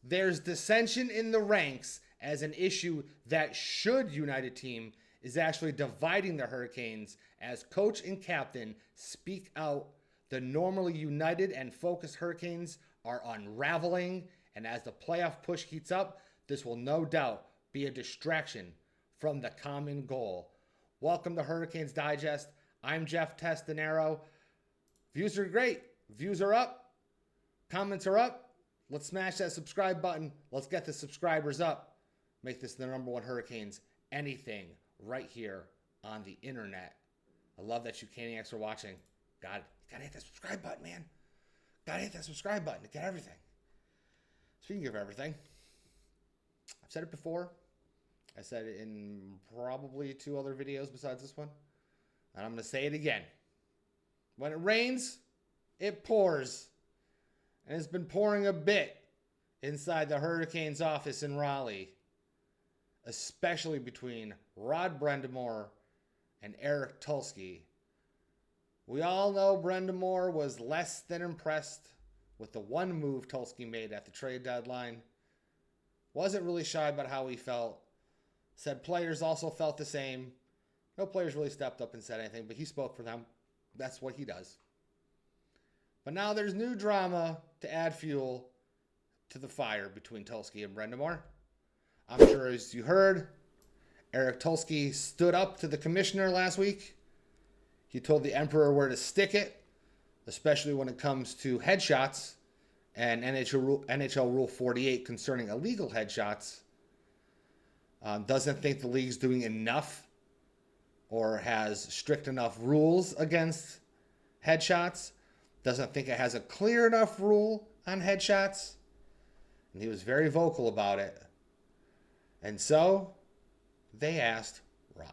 There's dissension in the ranks as an issue that should unite a team is actually dividing the Hurricanes as coach and captain speak out. The normally united and focused Hurricanes are unraveling, and as the playoff push heats up, this will no doubt be a distraction from the common goal. Welcome to Hurricanes Digest. I'm Jeff Testanero. Views are great. Views are up. Comments are up. Let's smash that subscribe button. Let's get the subscribers up. Make this the number one Hurricanes anything right here on the internet. I love that you Caniacs are watching. Gotta hit that subscribe button, man. Gotta hit that subscribe button to get everything. Speaking of everything, I've said it before. I said it in probably 2 other videos besides this one. And I'm going to say it again. When it rains, it pours. And it's been pouring a bit inside the Hurricanes office in Raleigh, especially between Rod Brind'Amour and Eric Tulsky. We all know Brind'Amour was less than impressed with the one move Tulsky made at the trade deadline. Wasn't really shy about how he felt. Said players also felt the same. No players really stepped up and said anything, but he spoke for them. That's what he does. But now there's new drama to add fuel to the fire between Tulsky and Brind'Amour. I'm sure as you heard, Eric Tulsky stood up to the commissioner last week. He told the Emperor where to stick it, especially when it comes to headshots and NHL Rule 48 concerning illegal headshots. Doesn't think the league's doing enough or has strict enough rules against headshots. Doesn't think it has a clear enough rule on headshots. And he was very vocal about it. And so they asked Rod.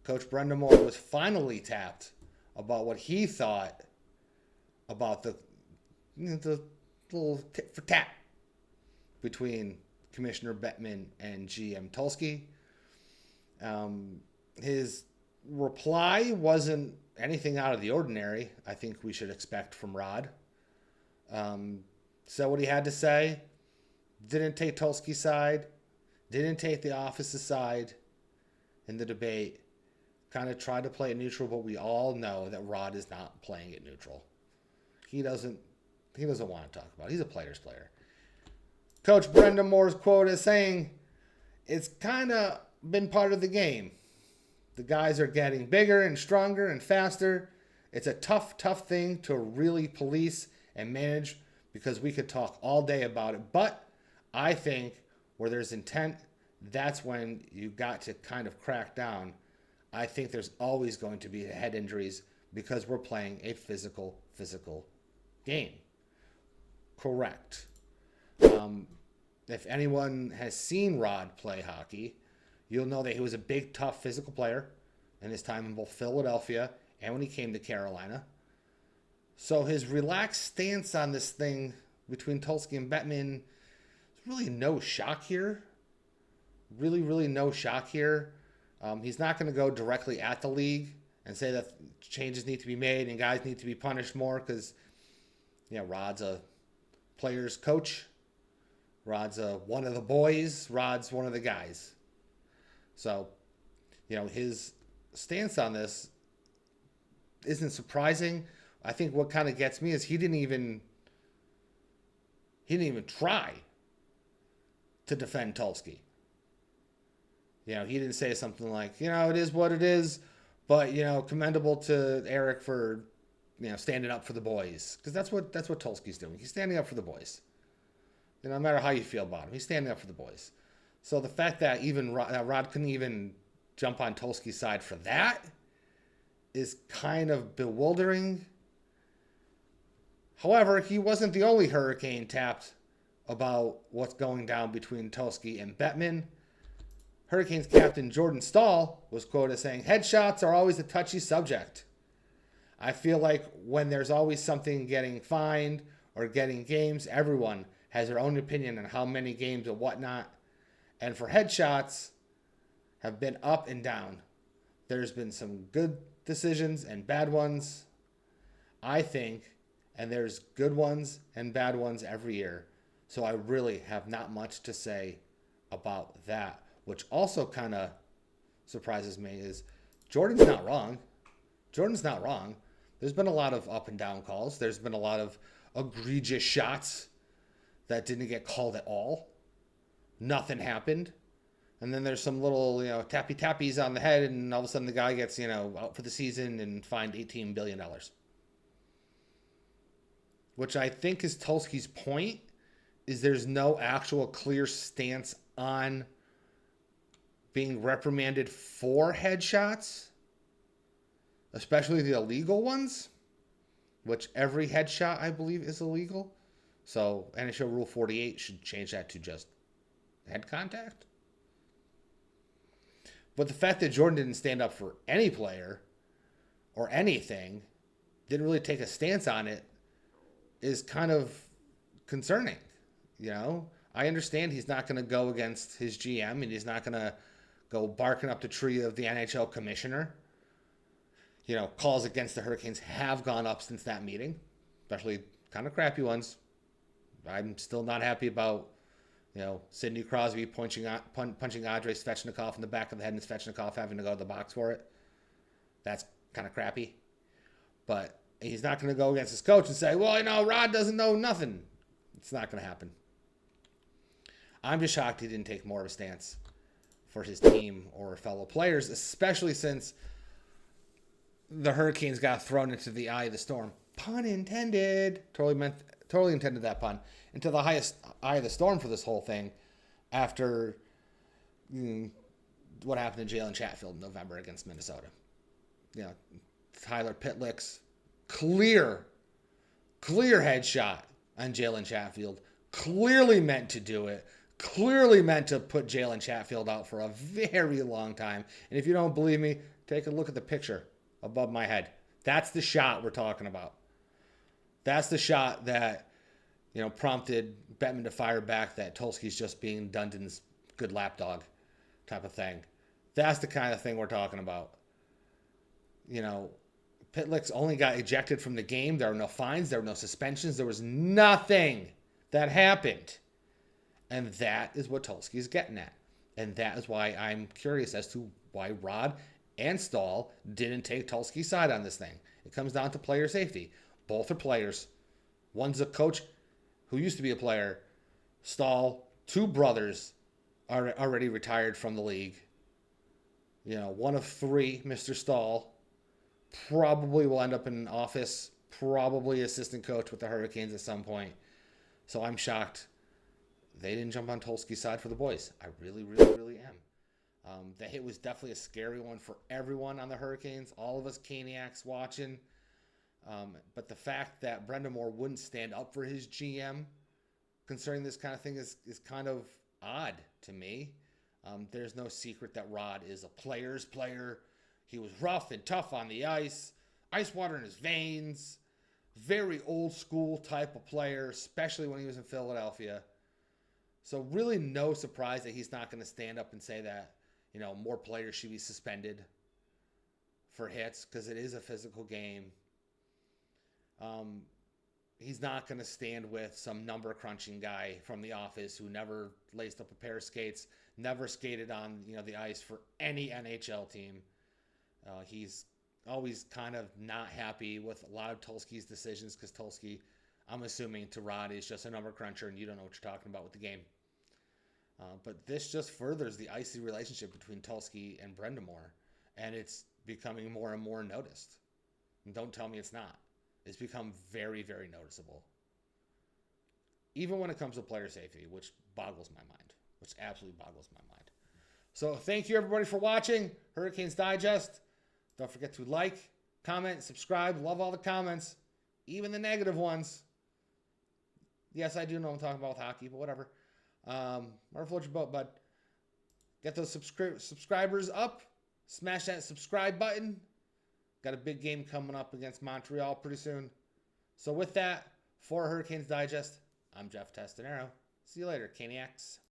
Coach Brind'Amour was finally tapped about what he thought about the little tit for tat between Commissioner Bettman and GM Tulsky. His reply wasn't anything out of the ordinary. I think we should expect from Rod. So what he had to say, didn't take Tulsky's side, didn't take the office's side in the debate. Kind of tried to play it neutral, but we all know that Rod is not playing it neutral. He doesn't want to talk about it. He's a player's player. Coach Brind'Amour's quote is saying, it's kind of been part of the game. The guys are getting bigger and stronger and faster. It's a tough thing to really police and manage because we could talk all day about it. But I think where there's intent, that's when you got to kind of crack down. I think there's always going to be head injuries because we're playing a physical game. Correct. If anyone has seen Rod play hockey, you'll know that he was a big, tough, physical player in his time in both Philadelphia and when he came to Carolina. So his relaxed stance on this thing between Tulsky and Bettman, there's really no shock here. Really no shock here. He's not going to go directly at the league and say that changes need to be made and guys need to be punished more because, Rod's a player's coach. Rod's one of the boys. Rod's one of the guys. So, his stance on this isn't surprising. I think what kind of gets me is he didn't even try to defend Tulsky. He didn't say something like, it is what it is, but, commendable to Eric for, standing up for the boys. Because that's what Tulsky's doing. He's standing up for the boys. No matter how you feel about him, he's standing up for the boys. So the fact that even Rod couldn't even jump on Tulsky's side for that is kind of bewildering. However, he wasn't the only Hurricane tapped about what's going down between Tulsky and Bettman. Hurricanes captain Jordan Stahl was quoted as saying, headshots are always a touchy subject. I feel like when there's always something getting fined or getting games, everyone has their own opinion on how many games and whatnot. And for headshots have been up and down. There's been some good decisions and bad ones, I think, and there's good ones and bad ones every year. So I really have not much to say about that. Which also kind of surprises me is Jordan's not wrong. Jordan's not wrong. There's been a lot of up and down calls. There's been a lot of egregious shots that didn't get called at all. Nothing happened. And then there's some little, tappy-tappies on the head, and all of a sudden the guy gets, out for the season and fined $18 billion. Which I think is Tulsky's point, is there's no actual clear stance on being reprimanded for headshots, especially the illegal ones, which every headshot, I believe, is illegal. So NHL Rule 48 should change that to just head contact. But the fact that Jordan didn't stand up for any player or anything, didn't really take a stance on it, is kind of concerning. I understand he's not going to go against his GM and he's not going to go barking up the tree of the NHL commissioner. Calls against the Hurricanes have gone up since that meeting, especially kind of crappy ones. I'm still not happy about, Sidney Crosby punching Andrei Svechnikov in the back of the head and Svechnikov having to go to the box for it. That's kind of crappy. But he's not going to go against his coach and say, well, Rod doesn't know nothing. It's not going to happen. I'm just shocked he didn't take more of a stance for his team or fellow players, especially since the Hurricanes got thrown into the eye of the storm. Pun intended. Totally intended that pun. Into the highest eye of the storm for this whole thing after what happened to Jalen Chatfield in November against Minnesota. Tyler Pitlick's clear headshot on Jalen Chatfield. Clearly meant to do it. Clearly meant to put Jalen Chatfield out for a very long time. And if you don't believe me, take a look at the picture above my head. That's the shot we're talking about. That's the shot that, prompted Bettman to fire back that Tulsky's just being Dundon's good lapdog type of thing. That's the kind of thing we're talking about. Pitlick's only got ejected from the game. There were no fines. There were no suspensions. There was nothing that happened. And that is what Tulsky's getting at. And that is why I'm curious as to why Rod and Stahl didn't take Tulsky's side on this thing. It comes down to player safety. Both are players. One's a coach who used to be a player. Stahl, two brothers are already retired from the league. One of three, Mr. Stahl, probably will end up in an office, probably assistant coach with the Hurricanes at some point. So I'm shocked they didn't jump on Tulsky's side for the boys. I really, really, really am. The hit was definitely a scary one for everyone on the Hurricanes, all of us Caniacs watching. But the fact that Brind'Amour wouldn't stand up for his GM concerning this kind of thing is kind of odd to me. There's no secret that Rod is a player's player. He was rough and tough on the ice, ice water in his veins, very old school type of player, especially when he was in Philadelphia. So really no surprise that he's not going to stand up and say that, more players should be suspended for hits because it is a physical game. He's not going to stand with some number crunching guy from the office who never laced up a pair of skates, never skated on the ice for any NHL team. He's always kind of not happy with a lot of Tulsky's decisions because Tulsky, I'm assuming to Rod, is just a number cruncher and you don't know what you're talking about with the game. But this just furthers the icy relationship between Tulsky and Brind'Amour, and it's becoming more and more noticed. And don't tell me it's not. It's become very, very noticeable. Even when it comes to player safety, which boggles my mind. Which absolutely boggles my mind. So thank you everybody for watching Hurricanes Digest. Don't forget to like, comment, subscribe. Love all the comments. Even the negative ones. Yes, I do know I'm talking about with hockey, but whatever. Whatever floats your boat, bud. Get those subscribers up. Smash that subscribe button. Got a big game coming up against Montreal pretty soon. So with that, for Hurricanes Digest, I'm Jeff Testanero. See you later, Caniacs.